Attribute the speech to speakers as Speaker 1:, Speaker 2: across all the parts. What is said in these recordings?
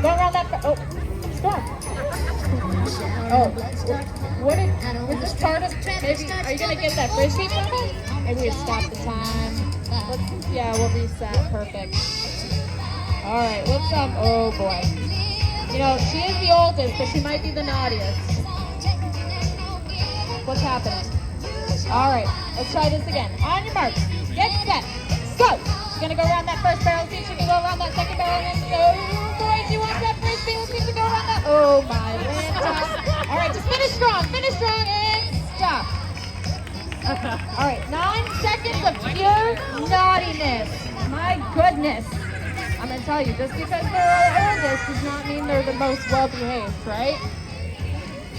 Speaker 1: Go around that. Oh, stop. Oh, what is this part of? Maybe are you gonna get that frisbee from him? Maybe we stop the time. Yeah, we'll reset. Perfect. All right. What's up? Oh boy. You know she is the oldest, but she might be the naughtiest. What's happening? All right. Let's try this again. On your mark. Get set. Go. She's gonna go around that first barrel. See if she can go around that second barrel. And oh boy, she wants that frisbee. Let's see if she can go around that. Oh my land. All right, just finish strong, and stop. All right, 9 seconds of pure naughtiness. My goodness. I'm gonna tell you, just because they're our oldest does not mean they're the most well-behaved, right?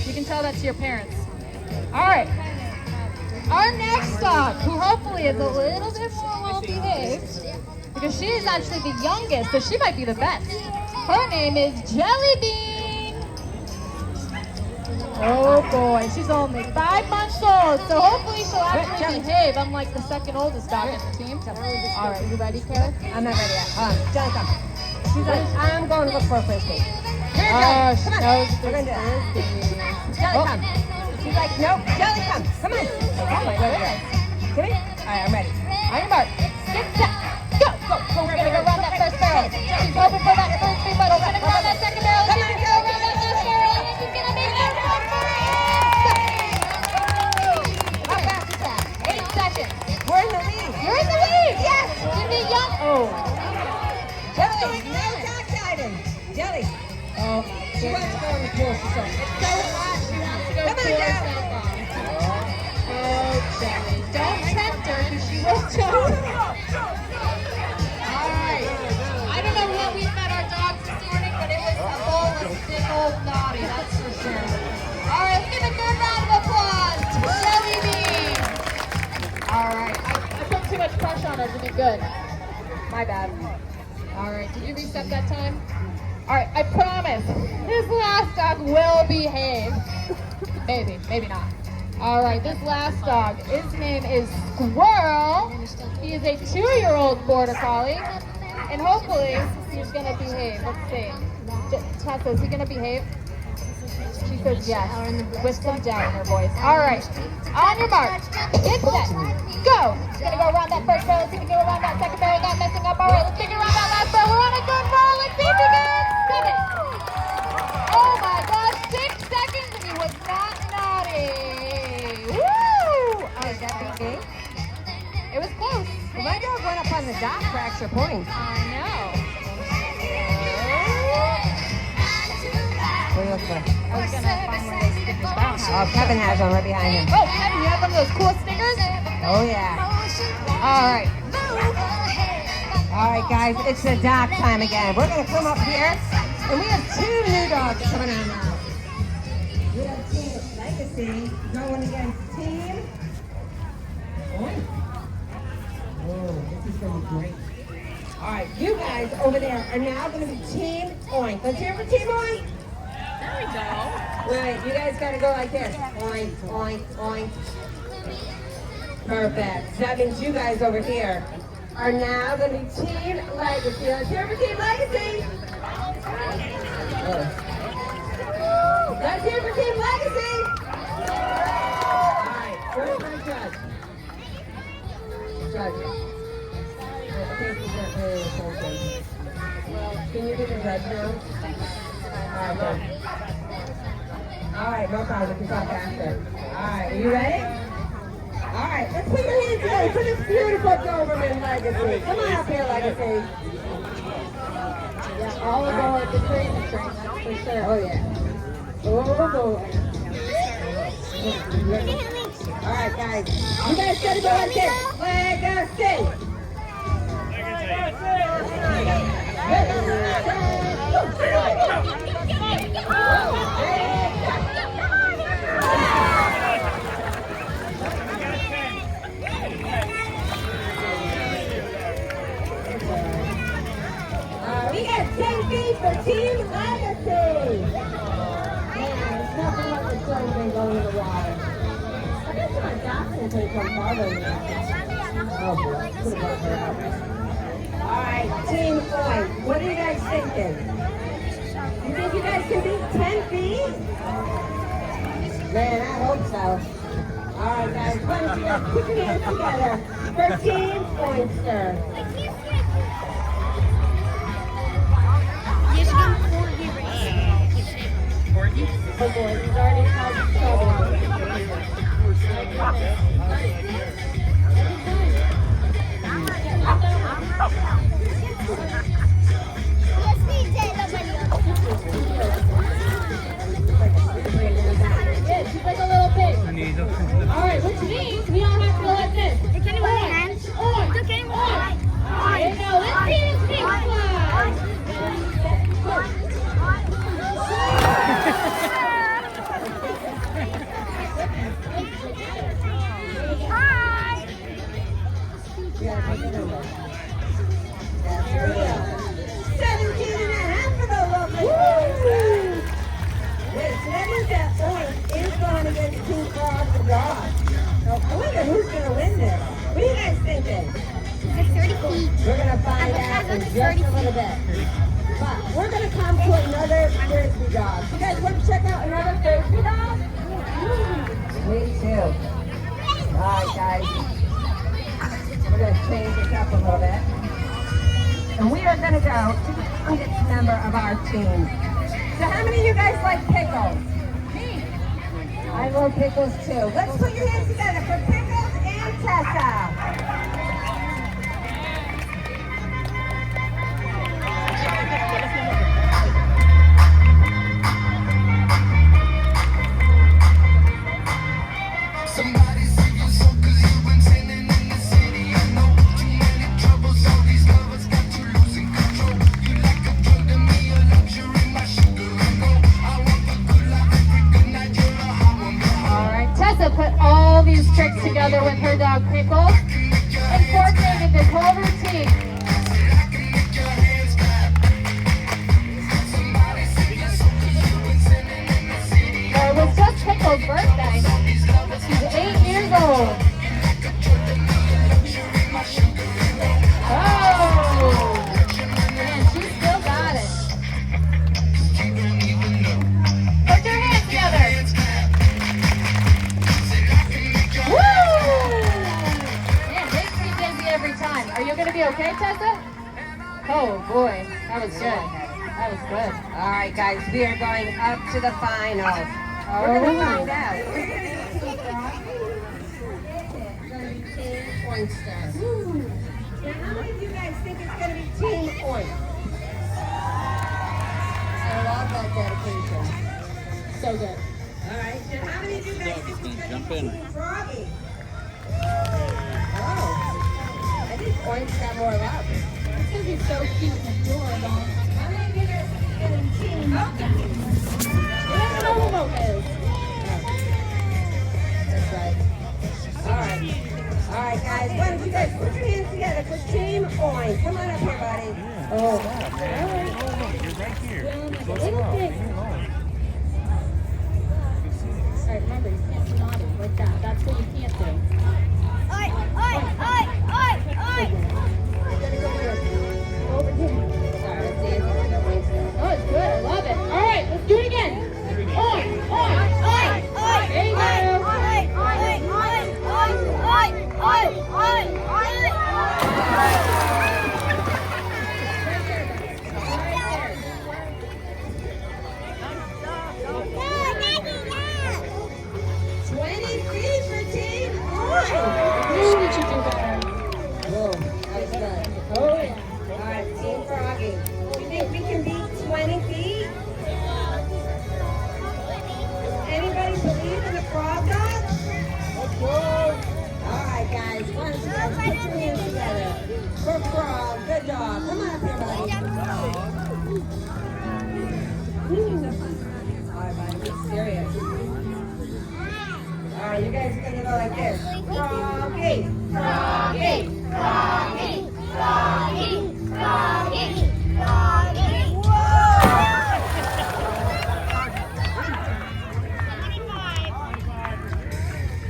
Speaker 1: You can tell that to your parents. All right, our next dog, who hopefully is a little bit more well-behaved, because she is actually the youngest, so she might be the best. Her name is Jelly Bean. Oh boy, she's only 5 months old, so hopefully she'll actually behave, unlike the second oldest dog in the team. All right, you ready, Kara?
Speaker 2: I'm not ready yet. Jelly, come. She's like, I'm going to look for a frisbee.
Speaker 1: Oh, she knows the
Speaker 2: frisbee. Jelly, come. She's like, nope. Jelly, come. Come on. Oh my goodness. Come in. All right, I'm ready.
Speaker 1: On your mark. Get set. Go. We're gonna go around that first barrel. She's hoping for that frisbee, but we're gonna go around that second barrel. She's gonna go around that first barrel, and she's gonna make that run for it. How fast is that? 8 seconds.
Speaker 2: We're in the lead.
Speaker 1: You're in the lead. Yes. You're the young. Oh.
Speaker 2: Jelly, no dog guidance. Jelly.
Speaker 1: Oh.
Speaker 2: She wants to go on the course or something.
Speaker 1: It's so hot. She wants to go
Speaker 2: Come on,
Speaker 1: cool
Speaker 2: Jelly.
Speaker 1: herself off. Oh, Jelly. Don't tempt her, because she will choke. All right. I don't know how we fed our dogs this morning, but it was a bowl of big old naughty, that's for sure. All right, let's give a good round of applause to Jelly Bean. All right. I put too much pressure on her to be good. My bad. All right, did you reset that time? All right, I promise, this last dog will behave. Maybe not. All right, this last dog, his name is Squirrel. He is a 2-year-old border collie, and hopefully he's gonna behave. Let's see. Tessa, is he gonna behave? She says yes, with some doubt in her voice. All right, on your mark, get set, go. She's gonna go around that first barrel. She's gonna go around that second barrel. Not messing up. All right, let's take her around that last barrel. We're on a good roll. Let's see if we can 7. Oh my gosh, 6 seconds, and he was not naughty. Woo!
Speaker 2: Is that BK?
Speaker 1: It was close.
Speaker 2: Well, my dog went up on the dock for extra points.
Speaker 1: I know.
Speaker 2: What are you looking for?
Speaker 1: I was gonna find one of those stickers, but I don't have
Speaker 2: Oh, Kevin has one right behind him.
Speaker 1: Oh, Kevin, you have one of those cool stickers?
Speaker 2: Oh, yeah.
Speaker 1: All right.
Speaker 2: All right, guys, it's the dock time again. We're going to come up here, and we have 2 new dogs coming on now. We have Team Legacy going against Team Oink. Oh, this is going to be great. All right, you guys over there are now going to be Team Oink. Let's hear for Team Oink.
Speaker 1: There we go.
Speaker 2: Right, you guys got to go like this. Oink, oink, oink. Perfect. So that means you guys over here are now going to be Team Legacy. Let's hear for Team Legacy. Let's hear for Team Legacy. All right, where's my judge? Judge. Can you do the judge now? All right, good. All right, no problem. We can talk after. All right, are you ready? All right, let's put your hands together for this beautiful Doberman Legacy. Come on up here, Legacy.
Speaker 1: Yeah, all aboard the crazy train, that's for sure.
Speaker 2: Oh, yeah. Oh, boy. All right, guys. You guys gotta go like this. Legacy. We got 10 feet for Team Legacy. Man, it's nothing like the sun thing going in the water. I guess my doctor will take some farther than that. Oh, boy. Could have brought her out. All right, Team Oink. What do you guys think thinking? You think you guys can beat 10 feet? Man, I hope so. All right, guys, why don't you guys put your hands together for Team Oyster. Oh boy, he's already caused trouble.
Speaker 1: Yeah, she's like a little pig. Alright, which means we all have to go like this. On, on. There you go, let's see this pig fly.
Speaker 2: Yeah, take a number. That's real. 17 and a half for the lovely Oyster. Wait, so that means that Oink is going against Team Frog the Dog. So I wonder who's going to win this. What are you guys thinking? We're going to find out in just a little bit. But we're going to come to another frisbee dog. You guys want to check out another frisbee dog? Me too. All right, guys. We're going to change this up a little bit. And we are going to go to the youngest member of our team. So how many of you guys like pickles? Me. I love pickles too. Let's put your hands together for Pickles and Tessa.
Speaker 1: Put all these tricks together with her dog Pickles, incorporated this whole routine. It was just Pickles' birthday. She's 8 years old. Oh! Man, she still got it. Put your hands together. Every time. Are you going to be okay, Tessa? Oh boy, that was good. That was good.
Speaker 2: All right, guys, we are going up to the finals. We're going to find out. We're going to be Team Oyster. Now, how many of you guys think it's going to be Team Oyster? I love that dedication.
Speaker 1: So good.
Speaker 2: All right, now how many of you guys think it's going to be Team Froggy? I think Oink's got more love.
Speaker 1: It's going to be so cute and adorable.
Speaker 2: How many of you guys think it's going to be Team Mocha?
Speaker 1: You never know who Mocha is.
Speaker 2: That's right. All right, guys. Why don't you guys put your hands together for Team Oink? Come on up here, buddy.
Speaker 1: Oh, all right.
Speaker 3: You're right here.
Speaker 1: Little pig. All right, remember, you can't be naughty like that. That's what you can't do. Over here.
Speaker 2: Sorry, it's Daisy.
Speaker 1: Oh, it's good. I love it. All right, let's do it again. On. There you go.
Speaker 2: Alright, you guys are gonna go like this. Froggy, froggy, froggy, froggy, froggy, froggy. Whoa!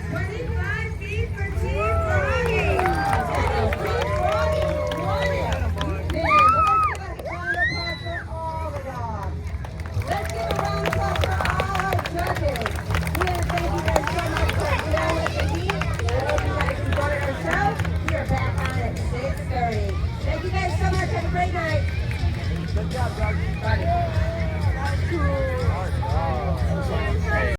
Speaker 2: 25 feet for Team Froggy. Team Froggy won it. Man, let's give a round of applause for
Speaker 4: Good job, dog.